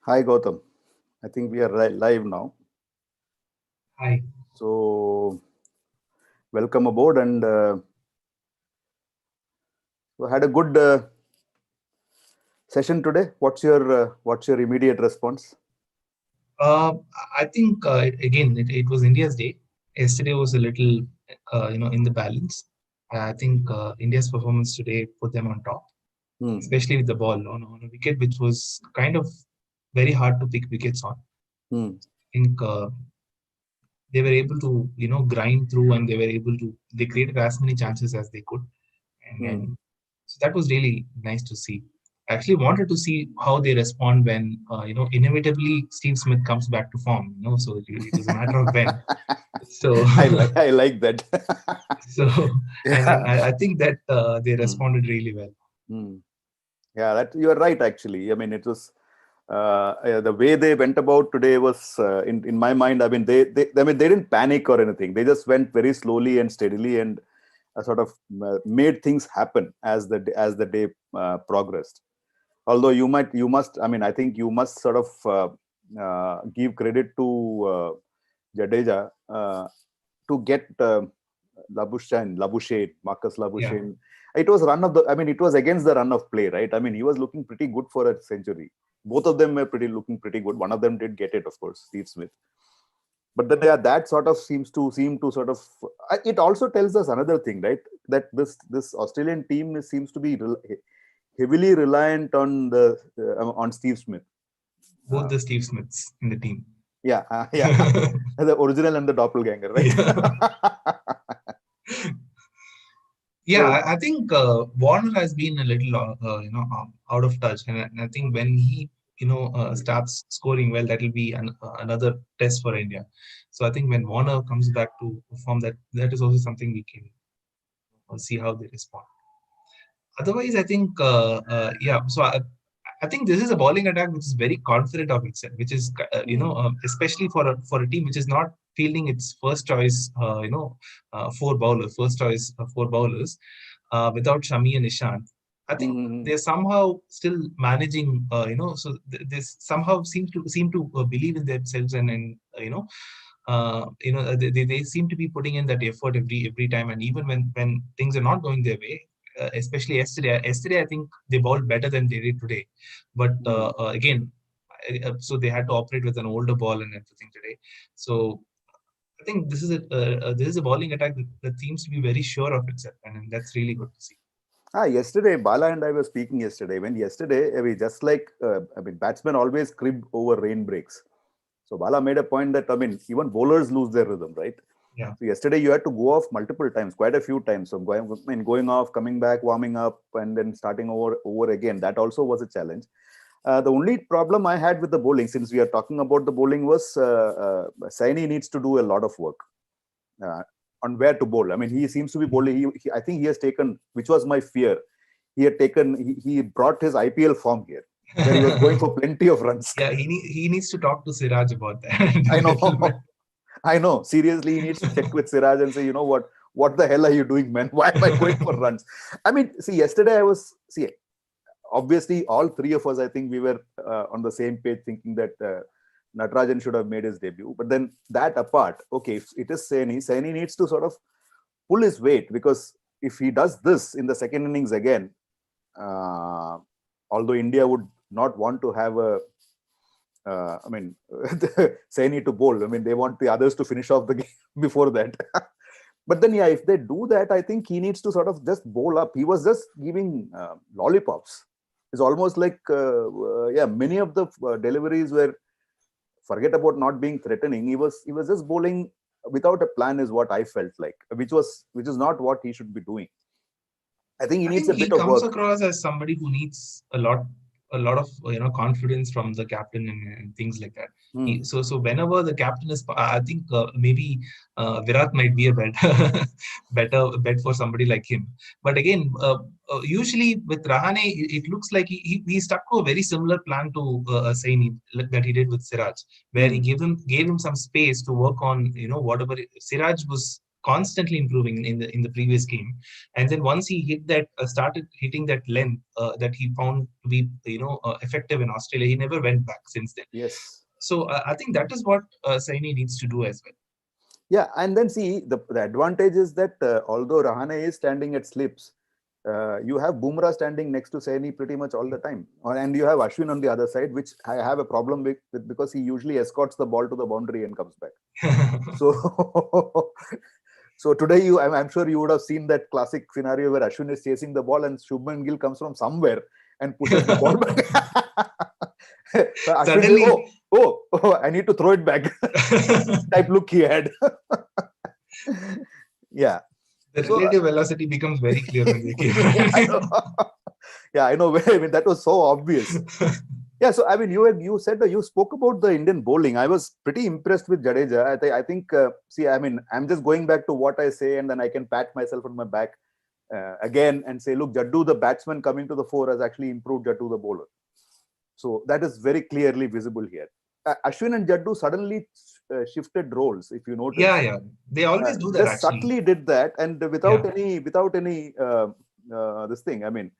Hi Gautam. I think we are live now. Hi. So welcome aboard and we had a good session today. What's your immediate response? Uh, I think again it was India's day. Yesterday was a little in the balance. I think India's performance today put them on top, Hmm. especially with the ball on a wicket which was kind of very hard to pick wickets on. Hmm. I think they were able to grind through, and they created as many chances as they could, and Hmm. so that was really nice to see. I actually wanted to see how they respond when inevitably Steve Smith comes back to form. So it was a matter of when. So I like that. so and Yeah. I think that they Hmm. responded really well. Hmm. Yeah, that you are right. Actually, I mean, it was the way they went about today was in my mind. I mean, they didn't panic or anything. They just went very slowly and steadily and sort of made things happen as the day progressed. Although you must, I mean, I think you must sort of give credit to Jadeja to get Labuschagne, Marcus Yeah. Labuschagne. It was run of the, I mean, it was against the run of play, right? I mean, he was looking pretty good for a century. Both of them were looking pretty good. One of them did get it, of course, Steve Smith. But then, yeah, that sort of seem to sort of. It also tells us another thing, right? That this Australian team seems to be heavily reliant on Steve Smith. Both Uh, the Steve Smiths in the team. yeah, yeah, the original and the doppelganger, right? Yeah. Yeah, So, I think Warner has been a little, out of touch, and I think when he, starts scoring well, that will be another test for India. So I think when Warner comes back to perform, that is also something we can see how they respond. Otherwise, I think, yeah. So I think this is a bowling attack which is very confident of itself, which is, mm, especially for a team which is not fielding its first choice, first choice four bowlers without Shami and Ishant. I think mm, they're somehow still managing, so they somehow seem to believe in themselves, and they seem to be putting in that effort every time, and even when things are not going their way, especially yesterday. Yesterday, I think they bowled better than they did today, but mm. again, so they had to operate with an older ball and everything today. So I think this is a bowling attack that seems to be very sure of itself, and that's really good to see. Yesterday, Bala and I were speaking yesterday. When yesterday, I mean, just like I mean, batsmen always crib over rain breaks. So Bala made a point that, I mean, even bowlers lose their rhythm, right? Yeah. So yesterday you had to go off multiple times, quite a few times. So going off, coming back, warming up, and then starting over again. That also was a challenge. The only problem I had with the bowling, since we are talking about the bowling, was Saini needs to do a lot of work uh, on where to bowl. I mean, he seems to be Mhm. bowling. I think he has taken, which was my fear. He brought his IPL form here, where he was going for plenty of runs. Yeah, he needs to talk to Siraj about that I a little bit. know, I know. Seriously, he needs to check with Siraj and say, you know what? What the hell are you doing, man? Why am I going for runs? I mean, see, yesterday obviously, all three of us, I think we were on the same page thinking that Natarajan should have made his debut. But then that apart, okay, if it is Saini needs to sort of pull his weight, because if he does this in the second innings again, uh, although India would not want to have I mean, Saini to bowl. I mean, they want the others to finish off the game before that. But then, yeah, if they do that, I think he needs to sort of just bowl up. He was just giving lollipops. It's almost like, yeah, many of the deliveries were, forget about not being threatening. He was just bowling without a plan, is what I felt like, which is not what he should be doing. I think he I needs think a he bit of comes work. across as somebody who needs a lot of confidence from the captain, and things like that. Hmm. So whenever the captain is, I think maybe Virat might be a better bet for somebody like him. But again, usually with Rahane, it looks like he stuck to a very similar plan to Saini that he did with Siraj, where he Hmm. gave him some space to work on, whatever Siraj was. constantly improving in the previous game. And then once he hit that started hitting that length that he found to be effective in Australia, he never went back since then. Yes. So I think that is what Saini needs to do as well. Yeah, and then see, the advantage is that although Rahane is standing at slips, you have Bumrah standing next to Saini pretty much all the time, and you have Ashwin on the other side, which I have a problem with because he usually escorts the ball to the boundary and comes back. So, so today I'm sure you would have seen that classic scenario where Ashwin is chasing the ball and Shubman Gill comes from somewhere and pushes the ball back. So Ashwin Suddenly, says, oh, I need to throw it back. Type look he had. Yeah. The relative velocity becomes very clear when they came. Yeah, I know. I mean, that was so obvious. Yeah, so I mean, you said that you spoke about the Indian bowling. I was pretty impressed with Jadeja. I think, see, I mean, I'm just going back to what I say, and then I can pat myself on my back again and say, look, Jaddu, the batsman coming to the fore, has actually improved Jaddu, the bowler. So that is very clearly visible here. Ashwin and Jaddu suddenly shifted roles, if you notice. Yeah, they always do that. Just actually subtly did that, and without any this thing. I mean,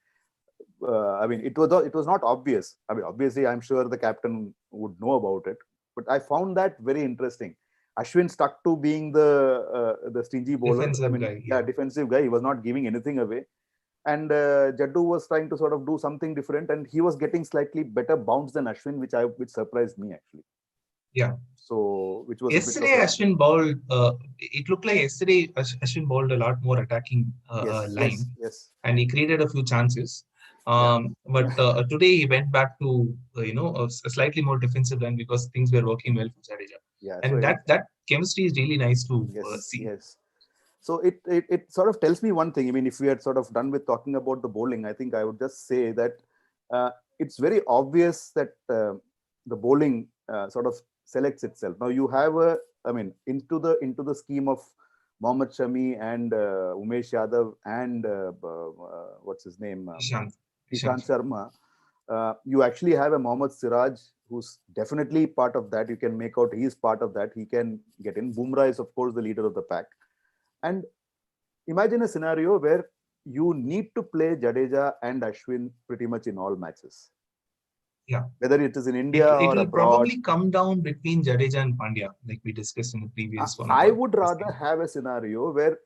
it was not obvious. I mean, obviously, I'm sure the captain would know about it, but I found that very interesting. Ashwin stuck to being the stingy bowler. Defensive guy. Defensive guy. He was not giving anything away, and Jaddu was trying to sort of do something different, and he was getting slightly better bounce than Ashwin, which surprised me actually. Yeah. So, which was yesterday Ashwin bowled. It looked like yesterday Ashwin bowled a lot more attacking line, yes, and he created a few chances. But today he went back to a slightly more defensive line because things were working well for Jadeja. Yeah, and so that chemistry is really nice to see. Yes. So it sort of tells me one thing. I mean, if we had sort of done with talking about the bowling, I think I would just say that it's very obvious that the bowling sort of selects itself. Now you have into the scheme of Mohammad Shami and Umesh Yadav and what's his name, Ishant Sharma. You actually have a Mohammad Siraj who's definitely part of that. You can make out he's part of that. He can get in. Bumrah is of course the leader of the pack. And imagine a scenario where you need to play Jadeja and Ashwin pretty much in all matches. Yeah. Whether it is in India it or will abroad. Probably come down between Jadeja and Pandya, like we discussed in the previous one. I would rather have a scenario where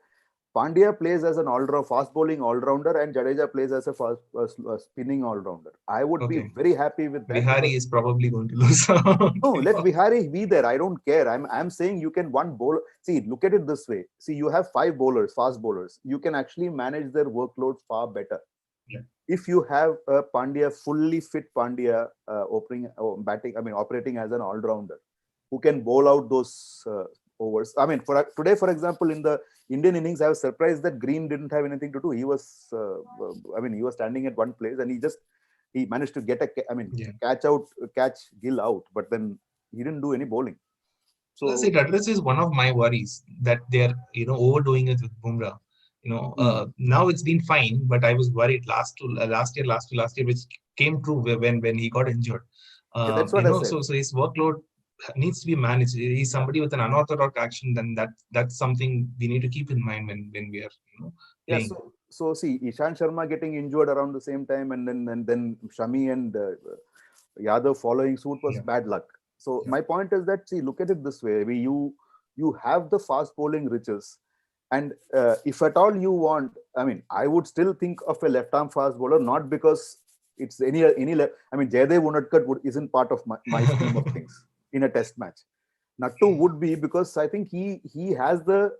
Pandya plays as an fast bowling all-rounder and Jadeja plays as a spinning all-rounder. I would be very happy with that. Vihari is probably going to lose. No, let Vihari be there. I don't care. I'm saying you can one bowler. See, look at it this way. See, you have 5 bowlers, fast bowlers. You can actually manage their workload far better. Yeah. If you have a Pandya, fully fit Pandya operating as an all-rounder who can bowl out those overs. I mean, today, for example, in the Indian innings, I was surprised that Green didn't have anything to do. He was, he was standing at one place and he managed to get catch Gill out, but then he didn't do any bowling. So it addresses one of my worries that they're overdoing it with Bumrah. Now it's been fine, but I was worried last year, which came true when he got injured. That's what I said. So his workload needs to be managed. He's somebody with an unorthodox action, then that's something we need to keep in mind when we are playing. Yeah, so see, Ishant Sharma getting injured around the same time, and then Shami and Yadav following suit was bad luck. So my point is that, see, look at it this way: you have the fast bowling riches, and if at all you want, I would still think of a left-arm fast bowler, not because it's any. Jaydev Unadkat isn't part of my scheme of things in a test match. Nattu would be, because I think he has the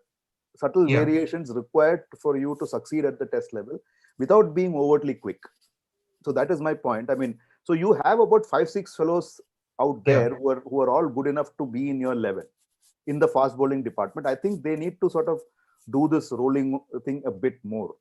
subtle variations required for you to succeed at the test level without being overtly quick. So that is my point. So you have about 5-6 fellows out there who are all good enough to be in your 11 in the fast bowling department. I think they need to sort of do this rolling thing a bit more.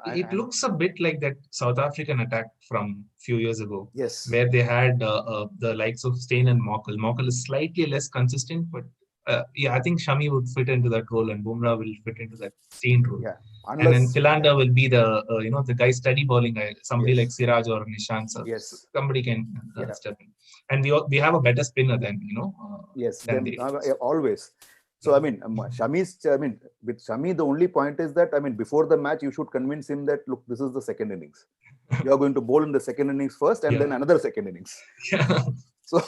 It looks a bit like that South African attack from a few years ago. Yes. Where they had the likes of Steyn and Mokel. Mokel is slightly less consistent, but I think Shami would fit into that role and Bumrah will fit into that Steyn role. Yeah. And then Philander will be the the guy steady bowling guy, somebody like Siraj or Nishant. Yes. Somebody can step in. And we have a better spinner than yes, than always. So I mean, with Shami, the only point is that before the match, you should convince him that look, this is the second innings. You are going to bowl in the second innings first, and then another second innings. Yeah. So,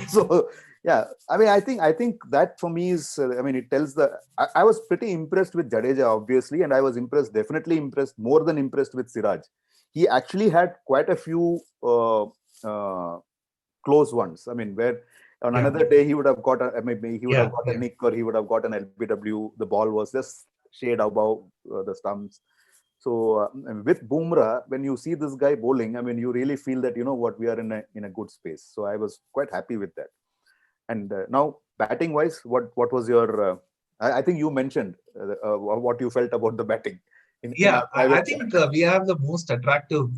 so yeah, I think that for me is, it tells I was pretty impressed with Jadeja, obviously, and I was definitely impressed, more than impressed with Siraj. He actually had quite a few close ones. Where on another day he would have got maybe he would have got a nick, or he would have got an LBW. The ball was just shade above the stumps. So with Bumrah, when you see this guy bowling, you really feel that, we are in a good space. So I was quite happy with that. And now batting wise, what was your? I think you mentioned what you felt about the batting. I think we have the most attractive,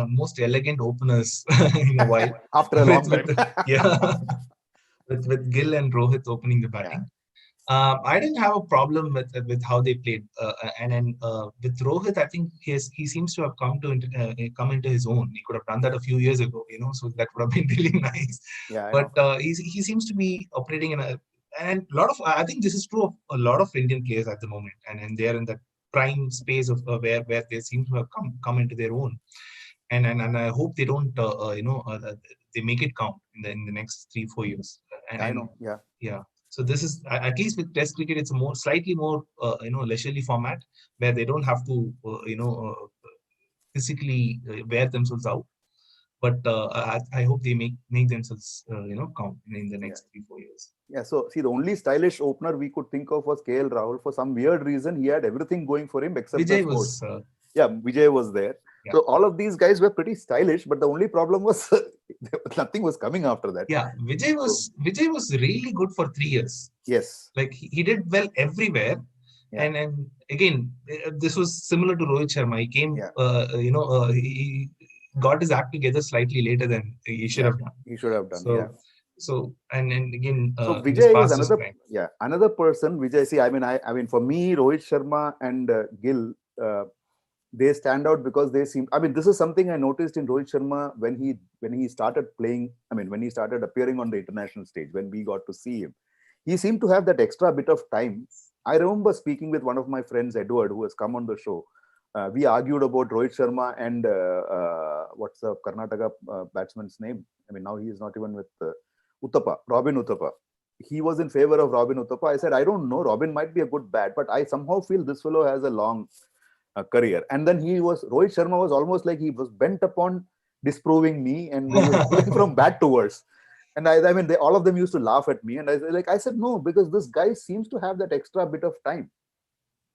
most elegant openers in a while. After a long time. With Gill and Rohit opening the batting. I didn't have a problem with how they played, and then with Rohit, I think he seems to have come into his own. He could have done that a few years ago, so that would have been really nice. But he seems to be operating in and a lot of, I think this is true of a lot of Indian players at the moment, and they are in that prime space of where they seem to have come into their own, and I hope they don't they make it count in the next 3-4 years. So this is, at least with Test cricket, it's a slightly more leisurely format where they don't have to physically wear themselves out. But I hope they make themselves count in the next 3-4 years. Yeah. So see, the only stylish opener we could think of was KL Rahul. For some weird reason, he had everything going for him except Vijay was. Vijay was there. Yeah. So all of these guys were pretty stylish, but the only problem was nothing was coming after that. Yeah, Vijay was really good for 3 years. Yes, like he did well everywhere. Yeah. And again, this was similar to Rohit Sharma. He came, he got his act together slightly later than he should have done. He should have done. So and again, so Vijay is another person. Vijay, see, for me, Rohit Sharma and Gill, they stand out because they seem. This is something I noticed in Rohit Sharma when he started playing. When he started appearing on the international stage, when we got to see him, he seemed to have that extra bit of time. I remember speaking with one of my friends, Edward, who has come on the show. We argued about Rohit Sharma and what's the Karnataka batsman's name? Now he is not even with Uthappa, Robin Uthappa. He was in favor of Robin Uthappa. I said, I don't know. Robin might be a good bat, but I somehow feel this fellow has a long career. And then Rohit Sharma was almost like he was bent upon disproving me, and he was going from bad to worse. And all of them used to laugh at me. And I said, no, because this guy seems to have that extra bit of time,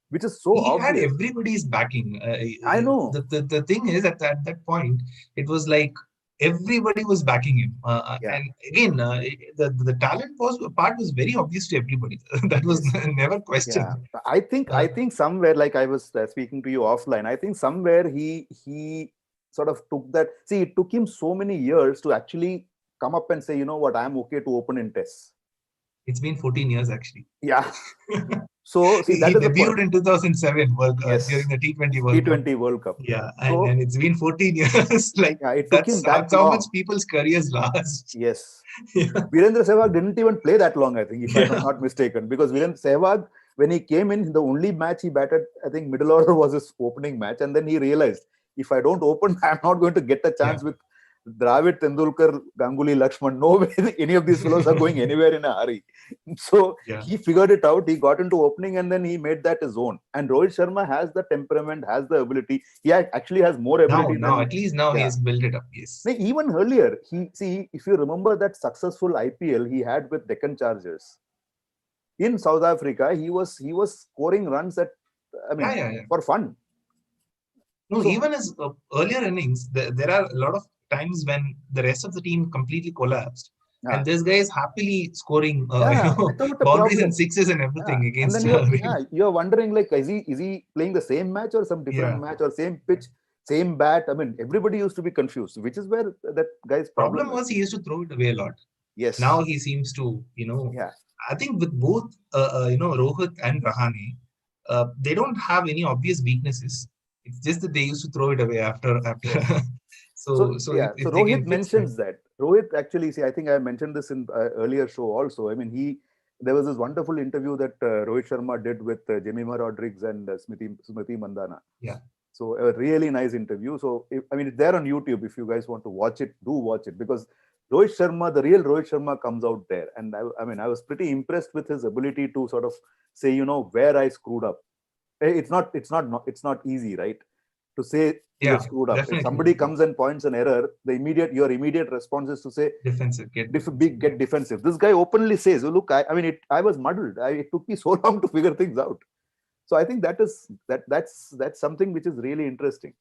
which is so obvious. He had everybody's backing. I know. The thing is, at that point, it was like everybody was backing him. And again, the talent part was very obvious to everybody. That was never questioned. Yeah. I think somewhere, like I was speaking to you offline, I think somewhere he sort of took that. See, it took him so many years to actually come up and say, you know what, I'm okay to open in tests. It's been 14 years actually. Yeah. So see, he debuted in 2007 during the T20 World Cup. Yeah, and it's been 14 years. It took him that's how much people's careers last. Yes. Virendra Sehwag didn't even play that long, I think, if I'm not mistaken, because Virendra Sehwag, when he came in, the only match he batted, I think middle order was his opening match, and then he realized, if I don't open, I'm not going to get a chance with Dravid, Tendulkar, Ganguly, Lakshman. No way any of these fellows are going anywhere in a hurry. So he figured it out. He got into opening, and then he made that his own. And Rohit Sharma has the temperament, has the ability. He actually has more ability. At least now he has built it up. Yes. Even earlier, if you remember that successful IPL he had with Deccan Chargers in South Africa, he was scoring runs for fun. No, even his earlier innings, there are a lot of times when the rest of the team completely collapsed, and this guy is happily scoring boundaries and sixes and everything against. And then you're wondering, like, is he playing the same match or some different match or same pitch, same bat? Everybody used to be confused, which is where that guy's problem was. He used to throw it away a lot. Yes. Now he seems to, I think with both, Rohit and Rahane, they don't have any obvious weaknesses. It's just that they used to throw it away after. So Rohit mentions that. Rohit actually, I think I mentioned this in earlier show also. He there was this wonderful interview that Rohit Sharma did with Jemima Rodriguez and Smriti Mandana. Yeah. So a really nice interview. So I mean, it's there on YouTube. If you guys want to watch it, do watch it, because Rohit Sharma, the real Rohit Sharma, comes out there, and I mean, I was pretty impressed with his ability to sort of say, where I screwed up. It's not easy, right? To say you screwed up. Definitely. If somebody comes and points an error, your immediate response is to say defensive, get defensive. This guy openly says, "Look, I was muddled. It took me so long to figure things out." So I think that's something which is really interesting.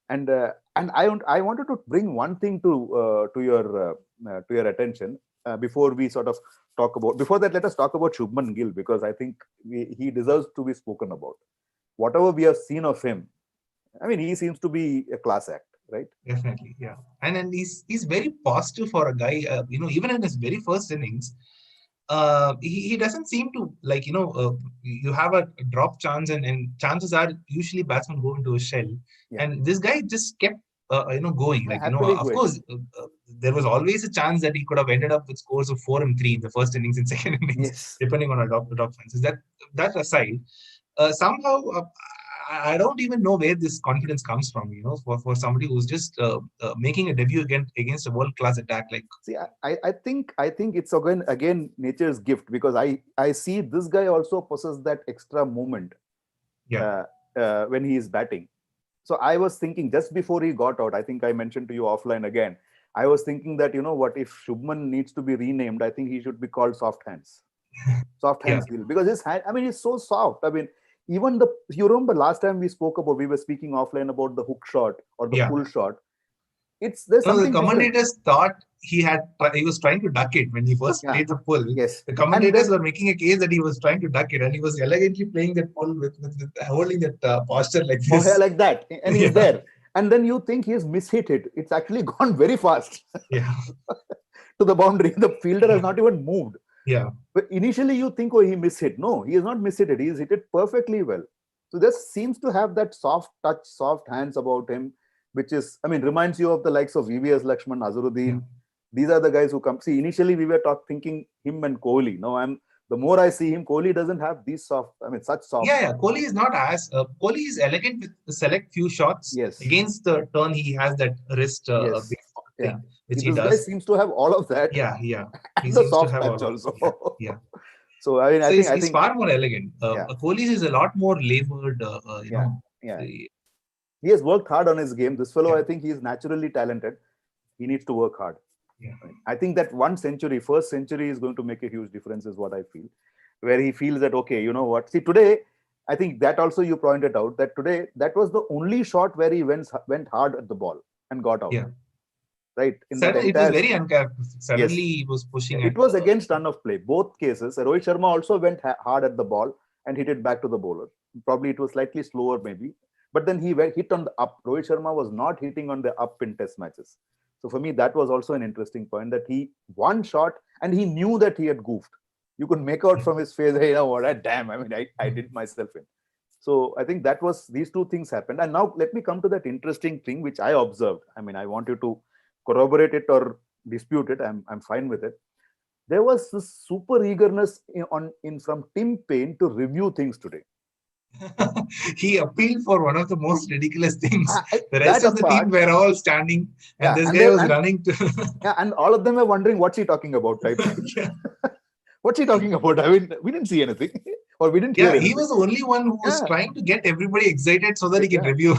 And I wanted to bring one thing to your attention before we sort of talk about. Before that, let us talk about Shubman Gill, because I think he deserves to be spoken about. Whatever we have seen of him, I mean, he seems to be a class act, right? Definitely, yeah. And then he's very positive for a guy. Even in his very first innings, he doesn't seem to you have a drop chance, and chances are usually batsmen go into a shell, and this guy just kept going. Of course, there was always a chance that he could have ended up with scores of 4 and 3 in the first innings and second innings, depending on a drop chances. That aside, somehow. I don't even know where this confidence comes from, for somebody who's just making a debut against a world-class attack. See, I think it's again nature's gift, because I see this guy also possesses that extra moment when he is batting. So I was thinking just before he got out, I think I mentioned to you offline again, I was thinking that, what if Shubman needs to be renamed, I think he should be called Soft Hands. Soft Hands Gill, because his hand, I mean, he's so soft. I mean, even you remember last time we were speaking offline about the hook shot or the pull shot. There's something the commentators thought he was trying to duck it when he first played the pull. Yes. The commentators were making a case that he was trying to duck it, and he was elegantly playing that pull with holding that posture like this. Oh, yeah, like that. And he's there. And then you think he's mishit it. It's actually gone very fast. Yeah. To the boundary. The fielder has not even moved. Yeah. But initially you think, oh, he mishit. No, he has not mishit it. He's hit it perfectly well. So this seems to have that soft touch, soft hands about him, which is, I mean, reminds you of the likes of VVS Lakshman, Azharuddin. Yeah. These are the guys who come. See, initially we were thinking him and Kohli. No, the more I see him, Kohli doesn't have these such soft. Yeah. Kohli is not as Kohli is elegant with the select few shots. Yes. Against the turn, he has that wrist thing, which he does. This guy seems to have all of that. Yeah. And the soft touch also. Yeah. So I mean, I think he's far more elegant. Kohli is a lot more labored. He has worked hard on his game. This fellow, I think, he is naturally talented. He needs to work hard. Yeah. I think that first century is going to make a huge difference, is what I feel. Where he feels that, okay, you know what? See, today, I think that also you pointed out that today, that was the only shot where he went hard at the ball and got out. Yeah. Right. It was very uncharacteristic. Suddenly he was pushing. It was against run of play. Both cases. Rohit Sharma also went hard at the ball and hit it back to the bowler. Probably it was slightly slower, maybe. But then he hit on the up. Rohit Sharma was not hitting on the up in test matches. So for me, that was also an interesting point, that he one shot and he knew that he had goofed. You could make out from his face, hey, you know what, damn, I mean, I did myself in. So I think these two things happened. And now let me come to that interesting thing, which I observed. I mean, I want you to corroborate it or dispute it. I'm fine with it. There was this super eagerness from Tim Paine to review things today. He appealed for one of the most ridiculous things. The rest of the team were all standing, and this guy was running to. And all of them were wondering what's he talking about, right? What's he talking about? I mean, we didn't see anything, or we didn't hear anything. He was the only one who was trying to get everybody excited so that he can review.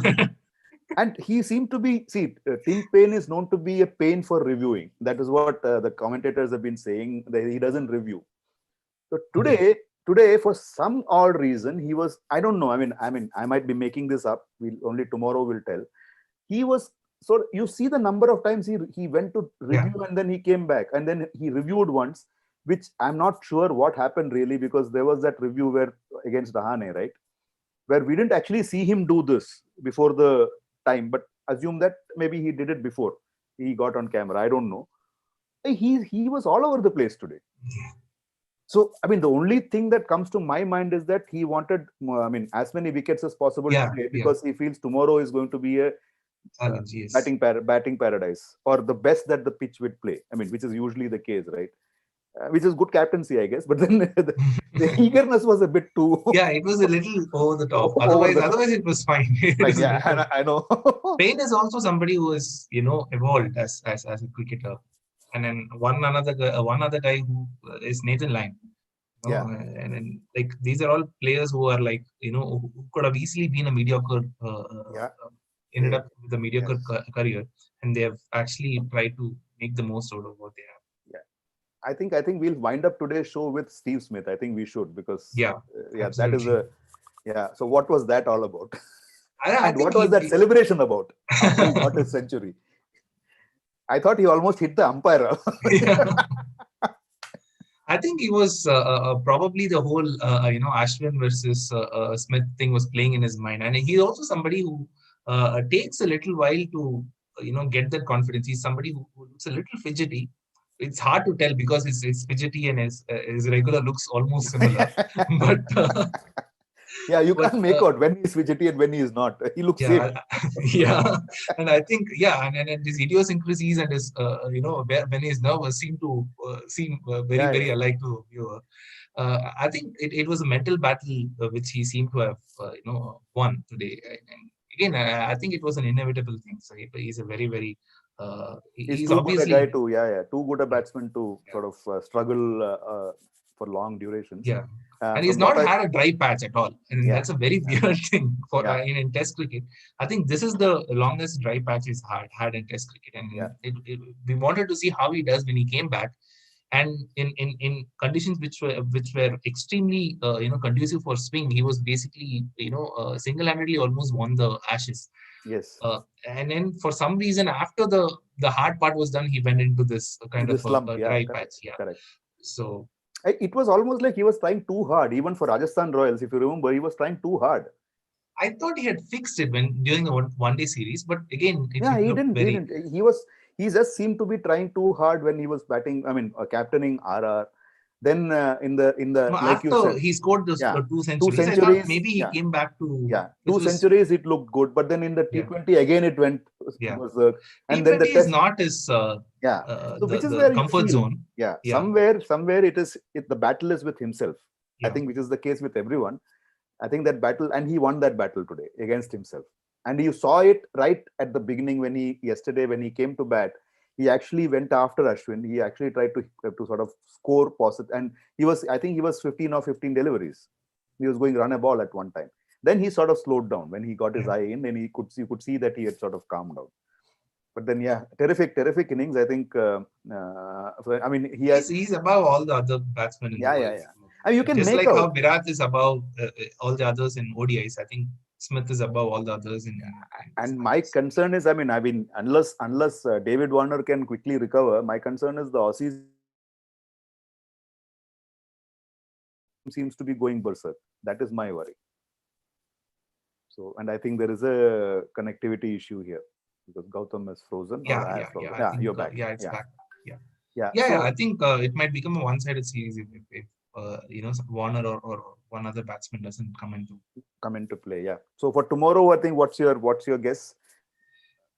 And he seemed to be, Tim Paine is known to be a pain for reviewing. That is what the commentators have been saying, that he doesn't review. So today, for some odd reason, he was, I don't know, I mean, I might be making this up. Only tomorrow will tell. He was, so you see the number of times he went to review and then he came back and then he reviewed once, which I'm not sure what happened really, because there was that review against Rahane, right? Where we didn't actually see him do this before the time, but assume that maybe he did it before he got on camera. I don't know. He was all over the place today. So, I mean, the only thing that comes to my mind is that he wanted, as many wickets as possible to play, because he feels tomorrow is going to be a batting paradise, or the best that the pitch would play. I mean, which is usually the case, right? which is good captaincy, I guess. But then the eagerness was a bit too Yeah, it was a little over the top. over the top. Otherwise it was fine. It Like, was a yeah, little- I know. Payne is also somebody who is, evolved as a cricketer. And then one other guy who is Nathan Lyon. Yeah. And then like these are all players who are like, who could have easily been a mediocre, Yeah. ended up with a mediocre Yes. career, and they have actually tried to make the most out of what they have. Yeah. I think we'll wind up today's show with Steve Smith. I think we should, because Yeah, that is absolutely. so what was that all about? I And think what was that celebration about after he got his century? I thought he almost hit the umpire. Yeah. I think he was probably the whole Ashwin versus Smith thing was playing in his mind, and he's also somebody who takes a little while to get that confidence. He's somebody who looks a little fidgety. It's hard to tell because his fidgety and his regular looks almost similar, but Yeah, you but can't make out when he's fidgety and when he is not. He looks yeah, same. yeah, and I think and his idiosyncrasies and his when he's nervous seem very Yeah, very yeah. alike to viewer. I think it was a mental battle which he seemed to have won today. And again, I think it was an inevitable thing. So he's a very very He's he's too good a guy obviously to too good a batsman to yeah. sort of struggle for long durations. Yeah. And he's From not what I had a dry patch at all. And yeah that's a very weird thing for yeah in Test cricket. I think this is the longest dry patch he's had in Test cricket. yeah And we wanted to see how he does when he came back. And in conditions which were extremely conducive for swing, he was basically single-handedly almost won the Ashes. yes And then for some reason after the hard part was done, he went into this kind into of slump. a Yeah, dry correct, patch. Yeah. correct. So It was almost like he was trying too hard, even for Rajasthan Royals. If you remember, he was trying too hard. I thought he had fixed it during the one day series, but again, Yeah, it he looked didn't. He very. didn't. He just seemed to be trying too hard when he was batting. I mean, captaining RR. Then in the No, like you after said, he scored those yeah, two two centuries, I thought centuries. maybe he Yeah, came back to yeah, which two was centuries. It looked good, but then in the yeah T20 again, it went yeah. was and then the T20 is test. not his Yeah, so which is the where you comfort feel. zone. Yeah, Yeah, somewhere the battle is with himself. I yeah, think which is the case with everyone. I think that battle, and he won that battle today against himself. And you saw it right at the beginning when he came to bat. He actually went after Ashwin. He actually tried to sort of score positive, and I think he was 15 or 15 deliveries. He was going run a ball at one time. Then he sort of slowed down when he got his yeah. eye in, and you could see that he had sort of calmed down. But then, yeah, terrific innings. I think. I mean, he had. He's above all the other batsmen in the world. Yeah. I mean, you can Just make like how out. Virat is above all the others in ODIs, I think Smith is above all the others in And my concern is, I mean, unless David Warner can quickly recover, my concern is the Aussies seems to be going berserk. That is my worry. So, and I think there is a connectivity issue here because Gautam is frozen or I have frozen. I Yeah, think you're back. it's back. So I think it might become a one-sided series if Warner or one other batsman doesn't come into play. Yeah. So for tomorrow, I think what's your guess?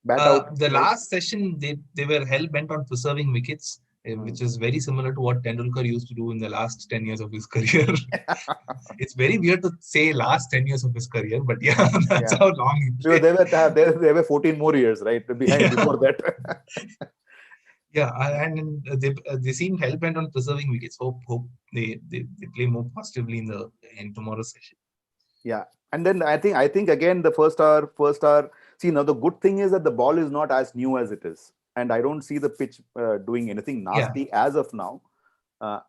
Bat out. the last session they were hell bent on preserving wickets, which is very similar to what Tendulkar used to do in the last 10 years of his career. It's very weird to say last 10 years of his career, but yeah, that's how long he played. They were 14 more years, right? Behind before that. Yeah, and they seem hell bent on preserving wickets. Hope they play more positively in tomorrow's session. Yeah, and then I think again the first hour. See, now the good thing is that the ball is not as new as it is, and I don't see the pitch doing anything nasty as of now.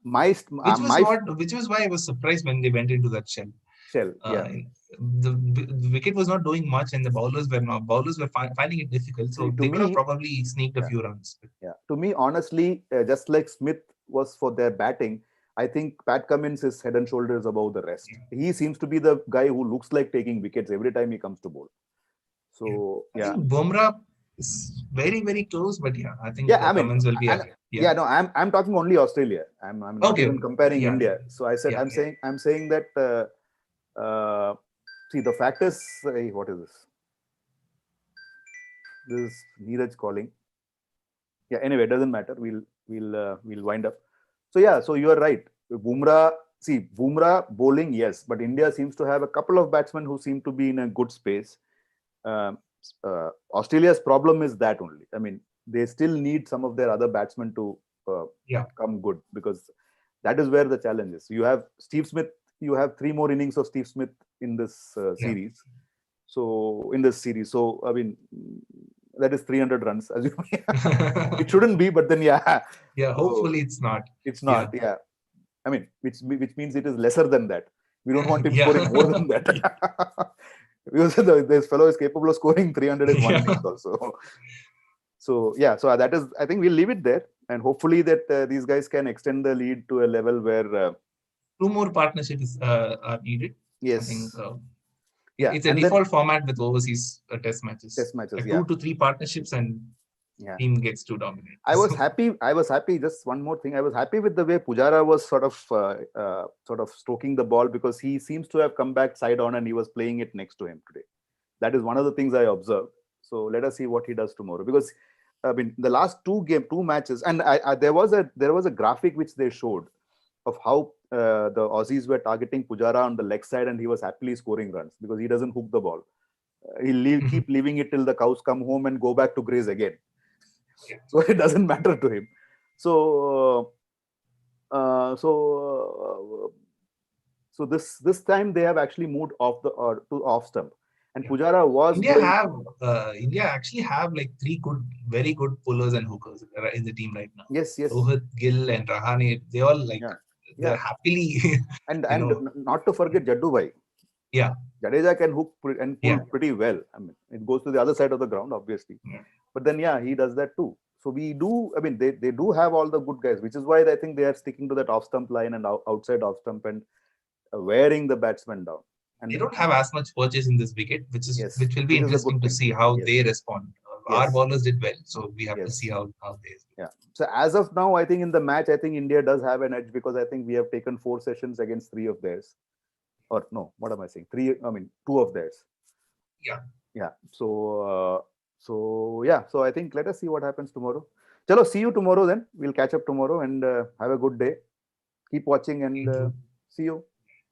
Which was why I was surprised when they went into that shell. The wicket was not doing much, and the bowlers were finding it difficult. So they could have probably sneaked a few runs. Yeah, to me, honestly, just like Smith was for their batting, I think Pat Cummins is head and shoulders above the rest. Yeah. He seems to be the guy who looks like taking wickets every time he comes to bowl. So I think Bumrah is very very close, but I think Cummins will be ahead. No, I'm talking only Australia. I'm not even comparing India. So I said I'm saying that. See, the fact is, what is this? This is Neeraj calling. Yeah. Anyway, it doesn't matter. We'll wind up. So yeah, so you are right. Bumrah bowling, yes, but India seems to have a couple of batsmen who seem to be in a good space. Um, Australia's problem is that only. I mean, they still need some of their other batsmen to Yeah. come good, because that is where the challenge is. You have Steve Smith. You have 3 more innings of Steve Smith in this Yeah. series. So I mean, that is 300 runs. As you it shouldn't be, but then yeah. Yeah, So hopefully it's not. it's not. Yeah. I mean, which means it is lesser than that. We don't want him Yeah. scoring more than that. Because this fellow is capable of scoring 300 in one Yeah. innings also. So yeah, so that is, I think we'll leave it there, and hopefully that these guys can extend the lead to a level where 2 more partnerships are needed. I think yes, yeah, it's a and then default format with overseas test matches. test matches, 2 to 3 partnerships and yeah. team gets to dominate. I was happy. Just one more thing. I was happy with the way Pujara was sort of stroking the ball, because he seems to have come back side on and he was playing it next to him today. That is one of the things I observed. So let us see what he does tomorrow. Because I mean, the last two matches, and there was a graphic which they showed of how the Aussies were targeting Pujara on the leg side, and he was happily scoring runs because he doesn't hook the ball. He'll keep leaving it till the cows come home and go back to graze again. Yeah. So it doesn't matter to him. So this time they have actually moved off to off stump, and Yeah. Pujara was India actually have like 3 very good pullers and hookers in the team right now. yes. Rohit, Gill, and Rahane, they all like they're happily and not to forget Jaddu Bhai. Yeah. Jadeja can hook and pull pretty well. I mean, it goes to the other side of the ground, obviously. Yeah. But then, yeah, he does that too. So we do, I mean, they do have all the good guys, which is why I think they are sticking to that off-stump line and outside off-stump and wearing the batsman down. And they don't have as much purchase in this wicket, which will be interesting to see how they respond. Our bowlers did well, so we have to see how they. Yeah. So as of now, I think in the match, I think India does have an edge, because I think we have taken 4 sessions against 3 of theirs. Or no, what am I saying? 2 of theirs. Yeah. Yeah. So I think let us see what happens tomorrow. Chalo, see you tomorrow then. We'll catch up tomorrow, and have a good day. Keep watching, and see you.